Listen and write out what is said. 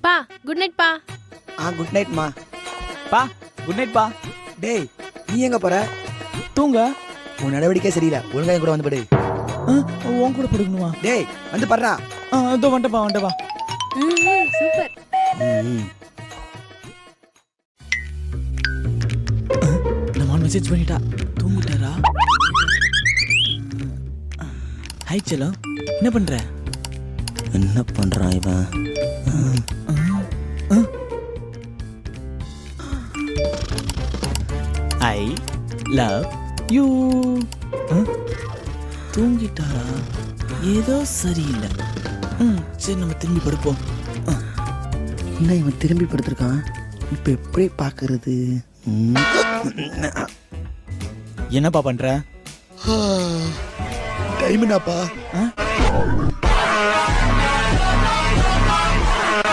பா good night பா. Good night மா. பா குட் நைட் பா. டேய் நீ எங்க போற? தூங்க. உன் நடவடிக்கை சரியில்லை, ஒழுங்கா என் கூட வந்து படு. உன் கூட படுக்கணுமா? டேய் வந்து படுறா. இதோ வந்துட்டப்பா. சூப்பர். நம்ம மெசேஜ் பண்ணிட்டா, தூங்கிட்டாரா? ஹாய் செல்லம், என்ன பண்ற? என்ன பண்றான் இவன்? I love you. தூங்கிட்டாரா? ஏதோ சரியில்லை. சரி நம்ம திரும்பி படுப்போம். என்ன இவன் திரும்பி படுத்திருக்கான்? இப்ப எப்படி பாக்குறது? என்னப்பா பண்ற? டைம் என்னப்பா?